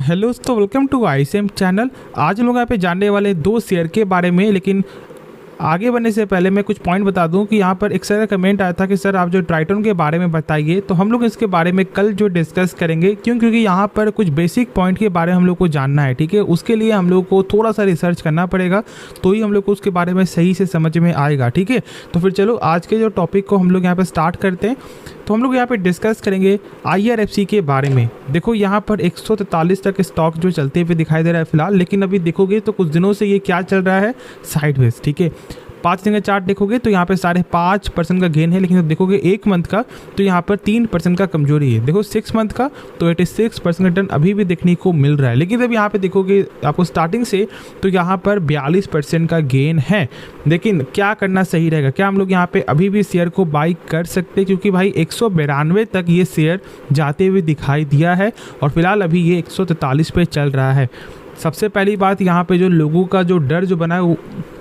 Hello दोस्तों, welcome to ICM channel. आज हम लोग यहाँ पे जानने वाले दो शेयर के बारे में। लेकिन आगे बढ़ने से पहले मैं कुछ पॉइंट बता दूं कि यहाँ पर एक सर का कमेंट आया था कि सर आप जो ट्राइटन के बारे में बताइए, तो हम लोग इसके बारे में कल जो डिस्कस करेंगे। क्योंकि यहाँ पर कुछ बेसिक पॉइंट के बारे में हम लोग को जानना है, ठीक है। उसके लिए हम लोग को थोड़ा सा रिसर्च करना पड़ेगा, तो ही हम लोग को उसके बारे में सही से समझ में आएगा, ठीक है। तो फिर चलो आज के जो टॉपिक को हम लोग यहाँ पर स्टार्ट करते हैं। तो हम लोग यहाँ पे डिस्कस करेंगे IRFC के बारे में। देखो यहाँ पर 143 तक स्टॉक जो चलते हुए दिखाई दे रहा है फिलहाल, लेकिन अभी देखोगे तो कुछ दिनों से ये क्या चल रहा है, साइडवेज, ठीक है। 5 दिन का चार्ट देखोगे तो यहाँ पे 5.5% का गेन है, लेकिन जब देखोगे 1 मंथ का तो यहाँ पर 3% का कमजोरी है। देखो 6 मंथ का तो 86% रिटर्न अभी भी देखने को मिल रहा है। लेकिन जब यहाँ पे देखोगे आपको स्टार्टिंग से तो यहाँ पर 42% का गेन है। लेकिन क्या करना सही रहेगा, क्या हम लोग यहाँ पे अभी भी शेयर को बाई कर सकते हैं? क्योंकि भाई 192 तक ये शेयर जाते हुए दिखाई दिया है और फिलहाल अभी ये 143 पे चल रहा है। सबसे पहली बात, यहाँ पे जो लोगों का जो डर जो बना है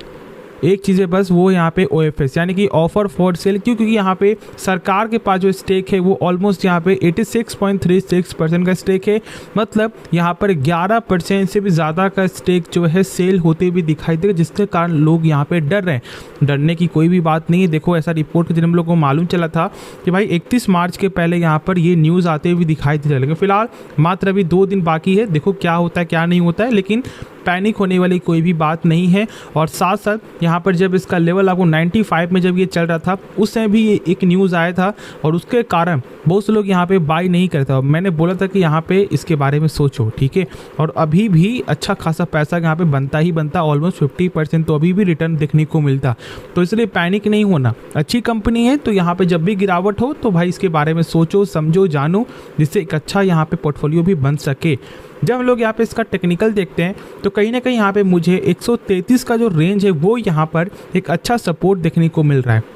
एक चीज़ है बस, वो यहाँ पे OFS यानी कि ऑफर फॉर सेल। क्योंकि यहाँ पे सरकार के पास जो स्टेक है वो ऑलमोस्ट यहाँ पे 86.36% का स्टेक है। मतलब यहाँ पर 11% से भी ज़्यादा का स्टेक जो है सेल होते हुए दिखाई देगा, जिसके कारण लोग यहाँ पे डर रहे हैं। डरने की कोई भी बात नहीं है। देखो ऐसा रिपोर्ट के दिन हम लोग को मालूम चला था कि भाई 31 मार्च के पहले यहाँ पर ये न्यूज़ आते हुए दिखाई दे रहा है। लेकिन फिलहाल मात्र अभी 2 दिन बाकी है, देखो क्या होता है क्या नहीं होता है। लेकिन पैनिक होने वाली कोई भी बात नहीं है। और साथ साथ यहाँ पर जब इसका लेवल आपको 95 में जब ये चल रहा था, उस समय भी ये एक न्यूज़ आया था और उसके कारण बहुत से लोग यहाँ पे बाई नहीं करते। और मैंने बोला था कि यहाँ पे इसके बारे में सोचो, ठीक है। और अभी भी अच्छा खासा पैसा यहाँ पे बनता ही बनता, ऑलमोस्ट 50% तो अभी भी रिटर्न देखने को मिलता। तो इसलिए पैनिक नहीं होना, अच्छी कंपनी है। तो यहाँ पे जब भी गिरावट हो तो भाई इसके बारे में सोचो, समझो, जानो, जिससे एक अच्छा यहाँ पे पोर्टफोलियो भी बन सके। जब हम लोग यहाँ पे इसका टेक्निकल देखते हैं तो कहीं ना कहीं यहाँ पे मुझे 133 का जो रेंज है वो यहाँ पर एक अच्छा सपोर्ट देखने को मिल रहा है।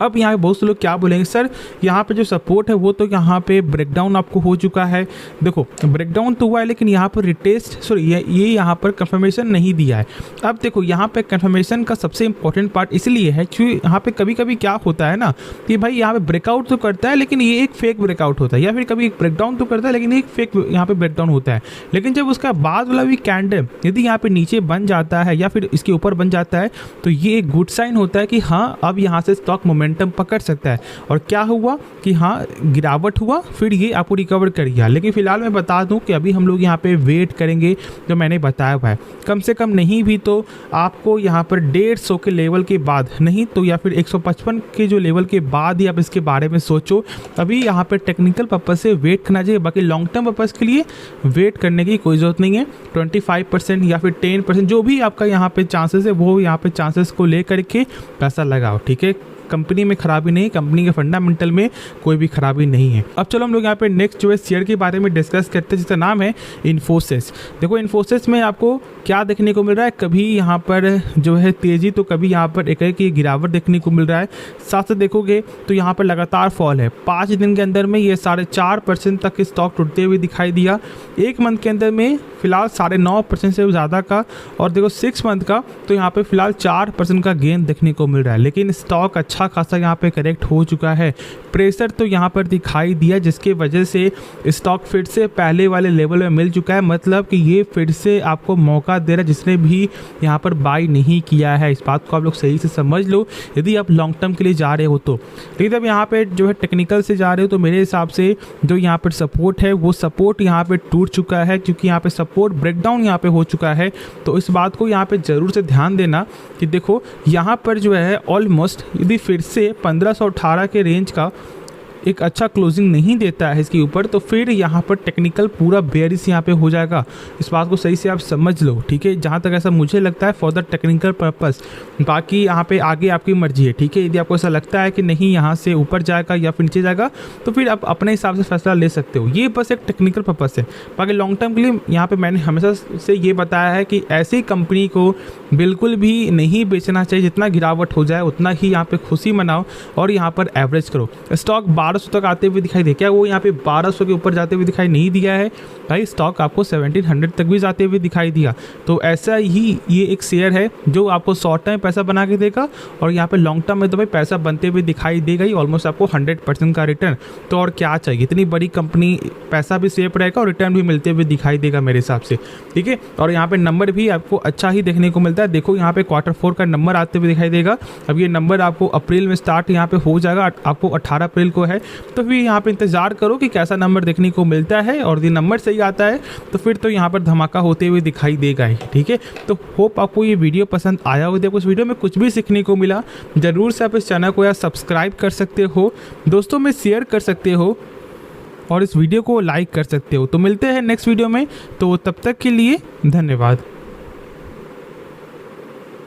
अब यहाँ पे बहुत से लोग क्या बोलेंगे, सर यहाँ पे जो सपोर्ट है वो तो यहाँ पे ब्रेकडाउन आपको हो चुका है। देखो ब्रेकडाउन तो हुआ है, लेकिन यहाँ पर रिटेस्ट ये यहाँ पर कंफर्मेशन नहीं दिया है। अब देखो यहाँ पे कंफर्मेशन का सबसे इंपॉर्टेंट पार्ट इसलिए है क्योंकि यहाँ पे कभी कभी क्या होता है ना कि भाई यहाँ पे ब्रेकआउट तो करता है लेकिन ये एक फेक ब्रेकआउट होता है, या फिर कभी ब्रेकडाउन तो करता है लेकिन एक फेक यहाँ पे ब्रेकडाउन होता है। लेकिन जब उसका बाद वाला भी कैंडल यदि यहाँ पे नीचे बन जाता है या फिर इसके ऊपर बन जाता है तो ये एक गुड साइन होता है कि हाँ अब यहाँ से स्टॉक मोमेंटम पकड़ सकता है। और क्या हुआ कि हाँ गिरावट हुआ, फिर ये आपको रिकवर कर गया। लेकिन फिलहाल मैं बता दूं कि अभी हम लोग यहाँ पे वेट करेंगे जो मैंने बताया हुआ है। कम से कम नहीं भी तो आपको यहाँ पर 150 के लेवल के बाद, नहीं तो या फिर 155 के जो लेवल के बाद ही आप इसके बारे में सोचो। अभी यहाँ पर टेक्निकल पर्पज से वेट करना चाहिए, बाकी लॉन्ग टर्म पर्पज के लिए वेट करने की कोई ज़रूरत नहीं है। 25% या फिर 10% जो भी आपका यहाँ पे चांसेस है वो यहाँ पे चांसेस को लेकर के पैसा लगाओ, ठीक है। कंपनी में खराबी नहीं, कंपनी के फंडामेंटल में कोई भी खराबी नहीं है। अब चलो हम लोग यहाँ पे नेक्स्ट जो है शेयर के बारे में डिस्कस करते हैं, जिसका नाम है इन्फोसिस। देखो इन्फोसिस में आपको क्या देखने को मिल रहा है, कभी यहाँ पर जो है तेज़ी तो कभी यहाँ पर एक गिरावट देखने को मिल रहा है। साथ साथ देखोगे तो यहाँ पर लगातार फॉल है। 5 दिन के अंदर में ये 4.5% तक स्टॉक टूटते हुए दिखाई दिया। 1 मंथ के अंदर में फिलहाल 9.5% से ज़्यादा का, और देखो 6 मंथ का तो यहाँ पे फिलहाल 4% का गेन देखने को मिल रहा है। लेकिन स्टॉक अच्छा खासा यहाँ पे करेक्ट हो चुका है। प्रेशर तो यहाँ पर दिखाई दिया, जिसके वजह से स्टॉक फिर से पहले वाले लेवल में मिल चुका है। मतलब कि ये फिर से आपको मौका दे रहा है जिसने भी यहाँ पर बाई नहीं किया है। इस बात को आप लोग सही से समझ लो यदि आप लॉन्ग टर्म के लिए जा रहे हो तो। लेकिन जब यहाँ पे जो है टेक्निकल से जा रहे हो तो मेरे हिसाब से जो यहाँ पर सपोर्ट है वो सपोर्ट यहाँ पे टूट चुका है, क्योंकि यहाँ पे सपोर्ट ब्रेकडाउन यहाँ पे हो चुका है। तो इस बात को यहाँ पे ज़रूर से ध्यान देना कि देखो यहाँ पर जो है ऑलमोस्ट यदि फिर से 1518 के रेंज का एक अच्छा क्लोजिंग नहीं देता है इसके ऊपर, तो फिर यहाँ पर टेक्निकल पूरा बेयरिश यहाँ पे हो जाएगा। इस बात को सही से आप समझ लो, ठीक है। जहाँ तक ऐसा मुझे लगता है फॉर द टेक्निकल पर्पस। बाकी यहाँ पे आगे आपकी मर्जी है, ठीक है। यदि आपको ऐसा लगता है कि नहीं यहाँ से ऊपर जाएगा या फिर नीचे जाएगा तो फिर आप अपने हिसाब से फैसला ले सकते हो। ये बस एक टेक्निकल पर्पस है। बाकी लॉन्ग टर्म के लिए यहाँ पर मैंने हमेशा से ये बताया है कि ऐसी कंपनी को बिल्कुल भी नहीं बेचना चाहिए। जितना गिरावट हो जाए उतना ही यहाँ पर खुशी मनाओ और यहाँ पर एवरेज करो। स्टॉक बार 1200 तक आते हुए दिखाई दे, क्या वो यहाँ पे 1200 के ऊपर जाते हुए दिखाई नहीं दिया है भाई? स्टॉक आपको 1700 तक भी जाते हुए दिखाई दिया। तो ऐसा ही ये एक शेयर है जो आपको शॉर्ट टाइम पैसा बना के देगा और यहाँ पे लॉन्ग टर्म में तो भाई पैसा बनते हुए दिखाई देगा ही, ऑलमोस्ट आपको 100% का रिटर्न। तो और क्या चाहिए, इतनी बड़ी कंपनी, पैसा भी सेफ रहेगा और रिटर्न भी मिलते हुए दिखाई देगा मेरे हिसाब से, ठीक है। और यहाँ पे नंबर भी आपको अच्छा ही देखने को मिलता है। देखो यहाँ पे Q4 का नंबर आते हुए दिखाई देगा। अब ये नंबर आपको अप्रैल में स्टार्ट यहाँ पे हो जाएगा, आपको 18 अप्रैल को है। तो फिर यहाँ पे इंतजार करो कि कैसा नंबर देखने को मिलता है, और यदि नंबर सही आता है तो फिर तो यहाँ पर धमाका होते हुए दिखाई देगा ही, ठीक है। तो होप आपको ये वीडियो पसंद आया हो। देखो इस वीडियो में कुछ भी सीखने को मिला, ज़रूर से आप इस चैनल को यार सब्सक्राइब कर सकते हो, दोस्तों में शेयर कर सकते हो और इस वीडियो को लाइक कर सकते हो। तो मिलते हैं नेक्स्ट वीडियो में, तो तब तक के लिए धन्यवाद।